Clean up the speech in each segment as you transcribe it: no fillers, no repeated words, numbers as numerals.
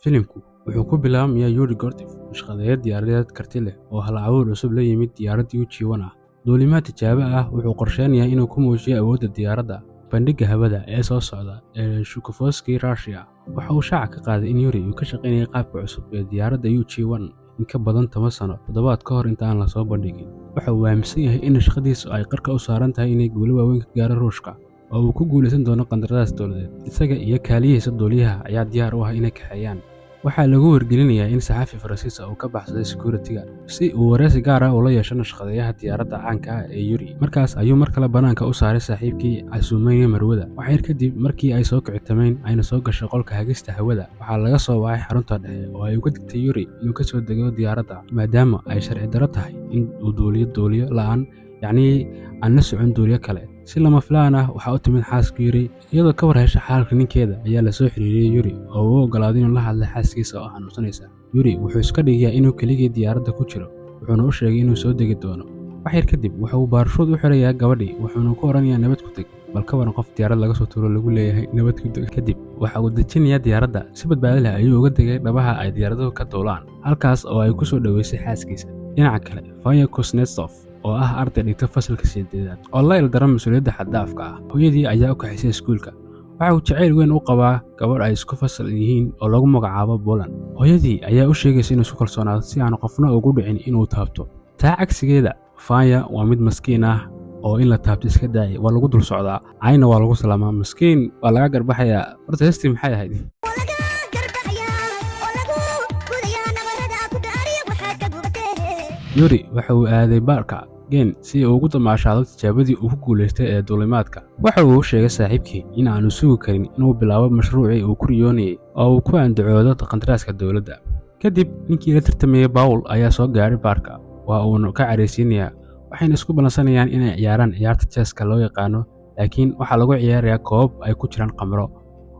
filimku wuxuu ku bilaabmayaa Yuri Gortov shaqadeed diyaaradeed karti leh oo hal-abuur cusub la yimid diyaarad UG-1 ah. Duulimaad tijaabo ah wuxuu qorsheynayaa inuu ku muujiyo awoodda diyaaradda bandhigga hawada ee soo socda ee Shukovsky Russia. Waxa uu shaaca ka qaaday in Yuri uu ka shaqeynayay qaabka cusub ee diyaaradda UG-1 in ka badan 10 sano toddobaad ka hor inta aan la soo bandhigin. Waxa uu aaminsan yahay in shaqadiisu ay qarka u saaran tahay inay guulo waaweyn ka gaaro Ruushka oo uu ku guuleysan doono qandaraaس dowladeed. Isaga iyo kaaliyihiisa duuliyaha ayaa diyaar u ah inay kaxeeyaan. Waxaa lagu wargelinayaa in saxafi Faransiis ah uu ka baxsaday security-ga si uu wareysi gaar ah ula yeesho shaqadeeyaha diyaaradda caanka ah ee Yuri. Markaas ayuu mar kale banaanka u saaray saaxiibkii casuumeynaya Marwada. Wax yar kadib markii ay soo kicitameen ayna soo gashay qolka hagista hawada, waxaa laga soo wacay xarunta dhexe oo ay uga digtay Yuri inuu ka soo dego diyaaradda maadaama ay sharci darro tahay in uu duuliyo la'aan aan la socon duuliyo kale. Si lama filaan ah waxaa u timid xaaska Yuri iyadoo ka war hesha xaalka ninkeeda ayaa la soo xiriiriyay Yuri oo uu ogolaaday inuu la hadlo xaaskiisa oo xanuunsanaysa. Yuri wuxuu iska dhigayaa inuu keligii diyaaradda ku jiro wuxuuna u sheegay inuu soo degi doono. Wax yar kadib wuxuu baarshuud u xirayaa gabadhii wuxuuna ku oranayaa nabad ku tag. Bal ka waran qof diyaarad laga soo tuuro lagu leeyahay nabad ku tag. Kadib waxa uu dejinayaa diyaaradda si badbaado leh ayuu uga degay dhabaha ay diyaaraduhu ka duulaan halkaas oo ay ku soo dhaweysay xaaskiisa. Dhinaca kale Vanya Kuznetsov oo ah arday dhigta fasalka 8aad oo la ildaran mas'uuliyadda xad-dhaafka ah. Hooyadii ayaa u kaxaysay iskuulka. Waxa uu jacayl weyn u qabaa gabadh ay isku fasal yihiin oo lagu magacaabo Poland. Hooyadii ayaa u sheegaysa inuu isku kalsoonaado si aan qofna ugu dhicin inuu taabto. Taa cagsigeeda, Vanya waa mid maskiin ah oo in la taabto iska daayay waa lagu dul socdaa. Ayna waa lagu salaamaa maskiin waa laga garbaxayaa. Horta heestii maxay ahayd? Yuri waxa uu aaday baarka Gen si uu ugu damaashaado tijaabadii uu ku guuleystay ee duulimaadka. Waxa uu u sheegay saaxiibkii in aanu sugi karin inuu bilaabo mashruucii uu ku riyoonayay oo uu ku andacoodo qandaraaska dowladda. Kadib ninkii la tartamayay Paul ayaa soo gaaray baarka waa uuna ka careysiinayaa. Waxayna isku balansanayaan inay ciyaaraan ciyaarta chess-ka loo yaqaano, laakiin waxaa lagu ciyaarayaa koob ay ku jiraan khamro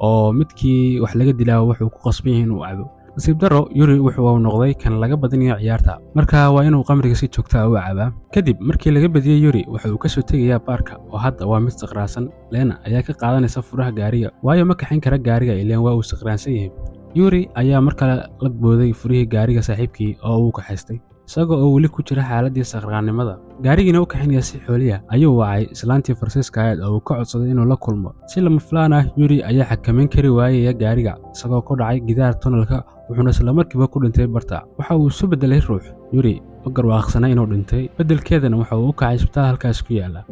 oo midkii wax laga dilaa wuxuu ku qasban yahay inuu cabo. nasiib darro Yuri wuxuu noqday kan laga badinayo ciyaarta marka waa inuu qamriga si joogto ah u cabaa. Kadib markii laga badiyay Yuri waxa uu ka soo tegayaa baarka oo hadda waa mid saqraansan. Lena ayaa ka qaadanaysa furaha gaariga waayo ma kaxin kara gaariga ileen waa uu saqraansan yahay. Yuri ayaa mar kale la booday furihii gaariga saaxiibkii oo uu kaxaystay isagoo oo weli ku jira xaaladii saqraannimada. Gaarigiina u kaxinaya si xooliya ayuu wacay islaantii Faransiiska ah oo uu ka codsaday inuu la kulmo. Si lama filaan ah Yuri ayaa xakameyn kari waayay gaariga isagoo ku dhacay gidaar tunnelka wuxuuna isla markiiba ku dhintay barta. Waxa uu isu bedelay ruux. Yuri oo garwaaqsanay inuu dhintay beddelkeedana waxa uu u kacay isbitaal halkaas ku yaala.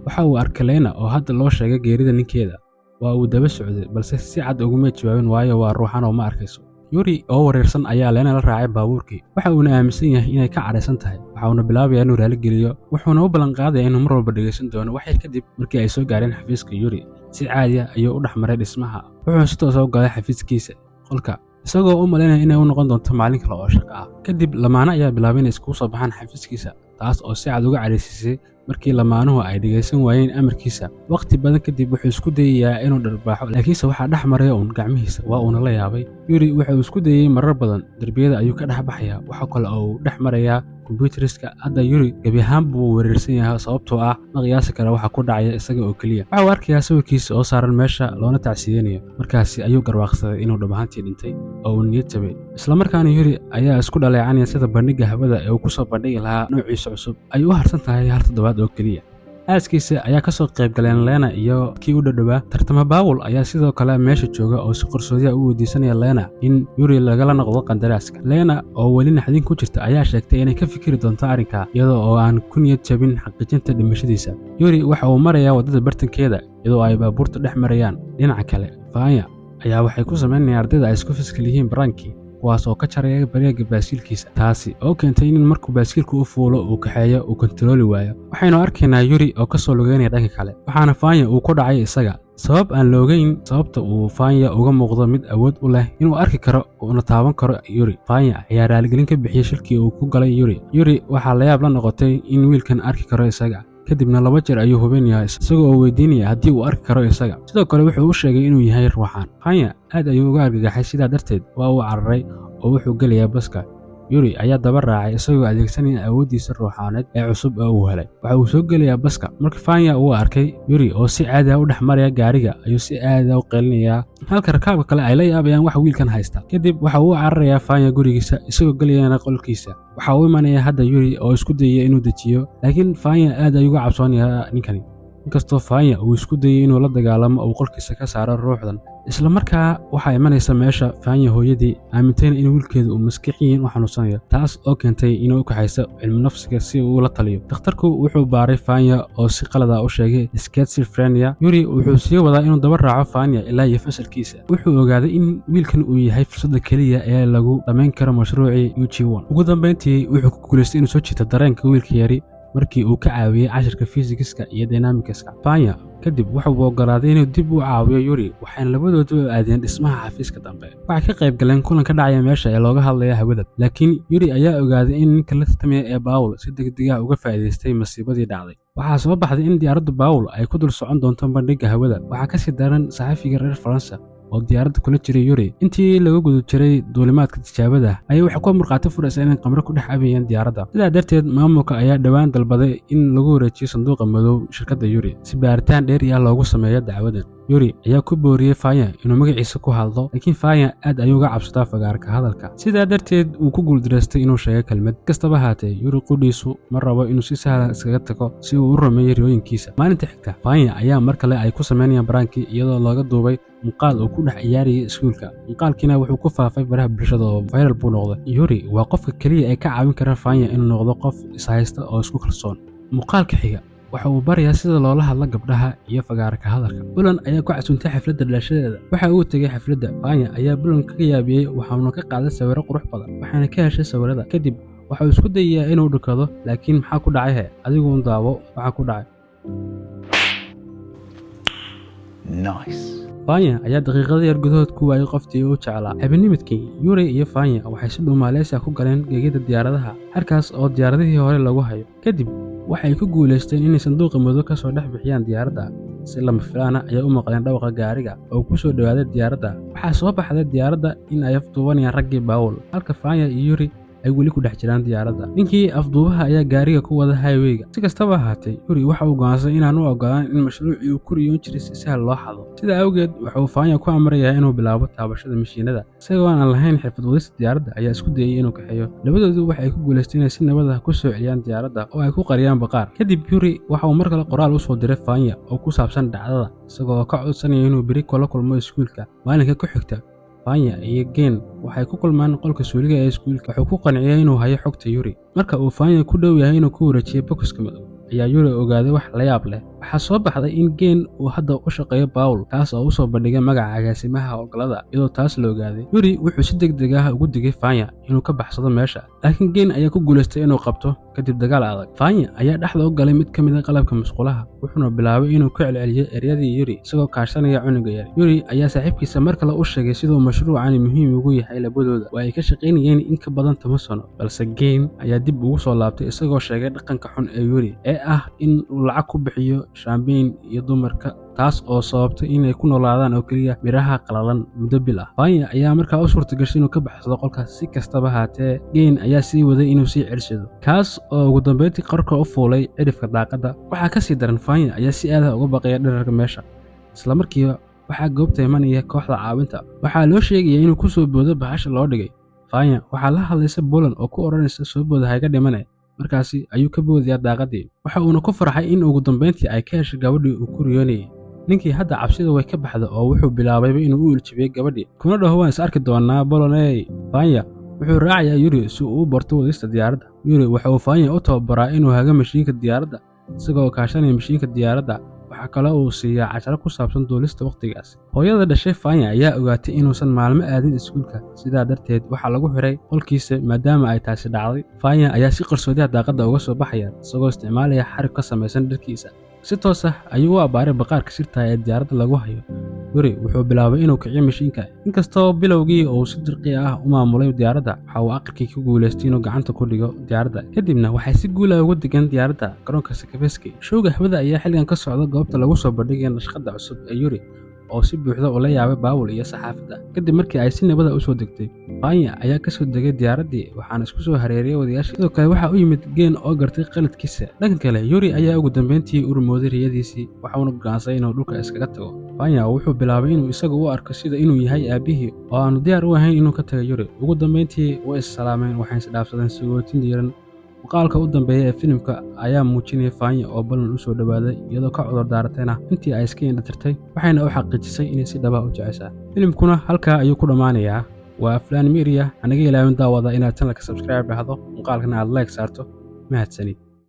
Waxa uu arkay Lena oo hadda loo sheegay geerida ninkeeda. Waa uu daba socday balse si cad uguma jawaabin waayo waa ruuxan oo ma arkayso. Yuri oo wareersan ayaa Lena la raacay baabuurkii. Waxa uu aaminsan yahay inay ka careysan tahay. Waxa uu bilaabayaa inuu raali geliyo wuxuuna u ballan qaadayaa inuu mar walba dhageysan doono. Wax yar kadib markii ay soo gaareen xafiiska Yuri si caadi ah ayuu u dhaxmaray dhismaha. Wuxuu si toos ah u galay xafiiskiisa qolka isagoo u maleynaya inay u noqon doonto maalin kale oo shaqo ah. Kadib lamaane ayaa bilaabay inay isku soo baxaan xafiiskiisa taas oo si cad uga careysisay markii lamaanuhu ay dhageysan waayeen amarkiisa. Waqti badan kadib wuxuu isku dayayaa inuu dharbaaxo laakiinse waxa dhex maray gacmihiisa waa uuna la yaabay. Yuri wuxuu isku dayay marar badan darbiyada ayuu ka dhex baxayaa waxa kale oo uu dhex marayaa kombiyuutarka. Hadda Yuri gabi ahaan buu wareersan yahay sababtoo ah ma qiyaasi kara waxa ku dhacaya isaga oo kaliya. Waxa uu arkayaa sawirkiisa oo saaran meesha loona tacsiyenayo. Markaasi ayuu garwaaqsaday inuu dhabaantii dhintay oo uu niyad jabay. Isla markaana Yuri ayaa isku dhaleecanaya sida bandhigga hawada ee uu ku soo bandhigi lahaa noociisa cusub ay u harsan tahay hal toddobaad oo kaliya. aaskiisa ayaa ka soo qayb galeen Lena iyo kii u dhadhawaa tartama. Paul ayaa sidoo kale meesha jooga oo si qarsoodi ah u weydiisanaya Lena in Yuri lagala noqdo qandaraaska. Lena oo weli naxdin ku jirta ayaa sheegtay inay ka fikiri doonto arrinka iyadoo oo aan ku niyad jabin xaqiijinta dhimashadiisa. Yuri waxa uu marayaa wadada bartankeeda iyadoo ay baabuurta dhex marayaan. Dhinaca kale Vanya ayaa waxay ku sameynayaan ardayda ay isku fiskal yihiin barankii kuwaas oo ka jaraya bareega baaskiilkiisa taasi oo keentay in markuu baaskiilku u fuulo uu kaxeeyo uu kontarooli waayo. Waxaynu arkaynaa Yuri oo ka soo lugeynaya dhanka kale waxaana Vanya uu ku dhacay isaga sabab aan la ogeyn sababta uu Vanya uga muuqdo mid awood u leh inuu arki karo una taaban karo Yuri. Vanya ayaa raaligelin ka bixiyay shilkii uu ku galay Yuri. Yuri waxaa la yaab la noqotay in wiilkan arki karo isaga. kadibna 2 jeer ayuu hubinayaa isagoo oo weydiinaya haddii uu arki karo isaga. Sidoo kale wuxuu u sheegay inuu yahay ruuxan. Vanya aad ayuu uga argagaxay sidaa darteed waa uu cararay oo wuxuu gelayaa baska Yuri ayaa daba raacay isagoo adeegsanaya awooddiisa ruuxaaneed ee cusub oo uu helay. Waxa uu soo gelayaa baska. Markii Vanya uu arkay Yuri oo si caadi ah u dhex maraya gaariga, ayuu si aad ah u qeylinayaa, halka rakaabka kale ay la yaabayaan wax wiilkan haysta. Kadib waxa uu cararayaa Vanya gurigiisa isagoo gelayana qolkiisa. Waxa uu imanaya hadda Yuri oo isku dayaya inuu dejiyo, laakiin Vanya aad ayuu uga cabsoonayaa ninkani. Inkastoo Vanya uu isku dayay inuu la dagaalamo oo qolkiisa ka saaro ruuxdan, isla markaa waxaa imanaysa meesha Vanya hooyadii aamintayna in wiilkeedu uu maskixiyan u xanuunsanayo, taas oo keentay inuu u kaxayso cilmi nafsiga si uu la taliyo. Dhakhtarku wuxuu baaray Vanya oo si qalad ah u sheegay schizophrenia. Yuri wuxuu sii wadaa inuu daba raaco Vanya ilaa iyo fasalkiisa. Wuxuu ogaaday in wiilkan uu yahay fursadda keliya ee lagu dhammayn karo mashruucii UG1. Ugu dambeyntii wuxuu ku guulaystay inuu soo jiito dareenka wiilka yari markii uu ka caawiyay casharka fiisigiska iyo dynamicska. Vanya kadib wuxuu ogolaaday inuu dib u caawiyo Yuri, waxayna labadoodu aadeen dhismaha xafiiska dambe. Waxay ka qayb galeen kulan ka dhacaya meesha ee looga hadlayo hawada, laakiin Yuri ayaa ogaaday in ninka la tartamaya ee Paul si degdeg ah uga faa'iidaystay masiibadii dhacday. Waxaa soo baxday in diyaaradda Paul ay ku dul socon doonto bandhigga hawada. Waxaa ka sii daran saxafiga reer Faransa oo diyaaradda kula jiray Yuri. Intii lagu guda jiray duulimaadka tijaabada ayay wax ku marqaati furaysa inay qamro ku dhex cabayeen diyaaradda. Sidaa darteed maamulka ayaa dhowaan dalbaday in lagu wareejiyo sanduuqa madow shirkadda Yuri si baaritaan dheeri ah loogu sameeyo dacwadan. Yuri ayaa ku booriyay Vanya inuu magaciisa ku hadlo, laakiin Vanya aad ayuu uga cabsadaa fagaarka hadalka. Sidaa darteed uu ku guuldareystay inuu sheego kelmad kastaba haatee. Yuri qudhiisu ma rabo inuu si sahal iskaga tago si uu u rumeeyo riyooyinkiisa. Maalinta xigta Vanya ayaa mar kale ay ku sameynayaan baraankii iyadoo laga duubay muuqaal uu ku dhex ciyaarayay iskuulka. Muuqaalkiina wuxuu ku faafay baraha bulshada oo viral buu noqday. Yuri waa qofka keliya ee ka caawin kara Vanya inuu noqdo qof ishaysta oo isku kalsoon. Muuqaalka xiga waxa uu barayaa sida loola hadlo gabdhaha iyo fagaarka hadalka. Bulan ayaa ku casuuntay xafladda dhalashadeeda. Waxa uu tagay xafladda. Vanya ayaa Bulan kaga yaabiyay, waxaana ka qaaday sawirro qurux badan, waxaana ka heshay sawirrada. Kadib waxa uu isku dayayaa inuu dhukado, laakiin maxaa ku dhacay? Adigu daawo waxa ku dhacay. Vanya ayaa daqiiqado yar gudahood ku waayay qoftii uu jeclaa. Habeenimidkii Yuri iyo Vanya waxay si dhumaaleysi ah ku galeen gegida diyaaradaha, halkaas oo diyaaradihii hore lagu hayo. Kadib waxay ku guuleysteen inay sanduuqa madow ka soo dhex bixiyaan diyaaradda. Si lama filaan ah ayay u maqleen dhawaqa gaariga oo ku soo dhawaaday diyaaradda. Waxaa soo baxday diyaaradda in ay afduubanayaan raggii Paul, halka Vanya iyo Yuri ay weli ku dhex jiraan diyaaradda. Ninkii afduubaha ayaa gaariga ku wada highway-ga. Si kastaba ahaatee, Yuri waxa uu go'aansaday inaan u ogolaan in mashruucii uu ku riyoon jiray si sahal loo xado. Sidaa awgeed waxa uu Vanya ku amrayaa inuu bilaabo taabashada mashiinada. Isagoo aan lahayn xirfad wadista diyaaradda ayaa isku dayay inuu kaxeeyo. Labadoodu waxay ku guuleysteen inay si nabad ah ku soo celiyaan diyaaradda oo ay ku qariyaan baqaar. Kadib Yuri waxa uu mar kale qoraal u soo diray Vanya oo ku saabsan dhacdada, isagoo ka codsanaya inuu beri kula kulmo iskuulka. Maalinka ku xigta Vanya iyo Gen waxay ku kulmaan qolka suuliga ee iskuulka. Wuxuu ku qanciyay inuu hayo xogta Yuri. Marka uu Vanya ku dhow yahay inuu ku wareejiyo boxka madow, ayaa Yuri ogaaday wax la yaab leh. Waxaa soo baxday in Gen uu hadda u shaqeeyo Paul, taas oo u soo bandhigay magaca agaasimaha howlgallada. Iyadoo taas la ogaaday, Yuri wuxuu si degdeg ah ugu digay Vanya inuu ka baxsado meesha, laakiin Gen ayaa ku guuleystay inuu qabto kadib dagaal adag. Vanya ayaa dhexda u galay mid ka mid ah qalabka musqulaha, wuxuuna bilaabay inuu ku celceliyo eryadii Yuri isagoo kaashanaya cunuga yar. Yuri ayaa saaxiibkiisa mar kale u sheegay siduu mashruucani muhiim ugu yahay labadooda oo ay ka shaqaynayeen in ka badan 10 sano. Balse Gen ayaa dib ugu soo laabtay isagoo sheegay dhaqanka xun ee Yuri ee ah in uu lacag ku bixiyo shaambeyn iyo dumarka, taas oo sababtay inay ku noolaadaan oo keliya miraha qalalan muddo bil ah. Vanya ayaa markaa u suurtagashay inuu ka baxsado qolkaas. Si kastaba haatee, Gen ayaa sii waday inuu sii celsado, kaas oo ugu dambeyntii qarka u fuulay cidhifka daaqadda. Waxaa ka sii daran, Vanya ayaa si aad ah uga baqaya dhererka meesha. Isla markiiba waxaa goobta imanaya kooxda caawinta. Waxaa loo sheegaya inuu ku soo boodo bahasha loo dhigay. Vanya waxaa la hadlaysa Bulan oo ku odhanaysa soo booda hayga dhimane. Markaasi ayuu ka boodiyaa daaqadii. Waxa uuna ku farxay in ugu dambeyntii ay ka heshay gabadhii uu ku riyoonayay. Ninkii hadda cabsida way ka baxda oo wuxuu bilaabayba inuu u iljibiyay gabadhii, kuna dhaho waan is arki doonaa Bulaney. Vanya wuxuu raacayaa Yuri si uu u barto wadista diyaaradda. Yuri waxa uu Vanya u tababaraa inuu hago mashiinka diyaaradda isagoo kaashanaya mashiinka diyaaradda. Waxa kale oo uu siiyaa casharo ku saabsan duulista waqtigaas. Hooyada dhashay Vanya ayaa ogaatay inuusan maalmo aadin iskuulka, sidaa darteed waxaa lagu xiray qolkiisa maadaama ay taasi dhacday. Vanya ayaa si qarsoodi ah daaqadda uga soo baxaya isagoo isticmaalaya xarig ka samaysan dharkiisa. Si toos ah ayuu u abbaaray baqaarka sirta ee diyaaradda lagu hayo. Yuri wuxuu bilaabay inuu kiciyo mashiinka. Inkastoo bilowgii uu si dirqi ah u maamulay diyaaradda, waxa uu aakhirkii ku guuleystay inuu gacanta ku dhigo diyaaradda. Kadibna waxay si guul ah ugu degaan diyaaradda garoonka Sakafeski. Showga hawada ayaa xilligan ka socda goobta lagu soo bandhigay nashqadda cusub ee Yuri. oo si buuxda ula yaabay Paul iyo saxaafadda. Kadib markii ay si nabad ah u soo degtay, Vanya ayaa ka soo degay diyaaraddii waxaana isku soo hareerayay wadayaasha. Sidoo kale waxa u yimid Gen oo gartay qaladkiisa. Dhanka kale, Yuri ayaa ugu dambeyntii u rumowday riyadiisii, waxaana go'aansaday inuu dhulka iskaga tago. Vanya wuxuu bilaabay inuu isagu u arko sida inuu yahay aabihii oo aanu diyaar u ahayn inuu ka tago Yuri. Ugu dambeyntii way is salaameen waxayna is dhaafsadeen sagootin diiran. Muuqaalka u dambeeya ee filimka ayaa muujinaya Vanya oo Balon u soo dhawaaday iyadoo ka cudur daaratayna intii ay iska indhatirtay, waxayna u xaqiijisay inay si dhab ah u jeceshahay. Filimkuna halkaa ayuu ku dhammaanayaa. Waa Aflaan Media. Anaga ilaawin daawada inaad channelka subscribe dhahdo, muuqaalkana aad like saarto. Mahadsanid.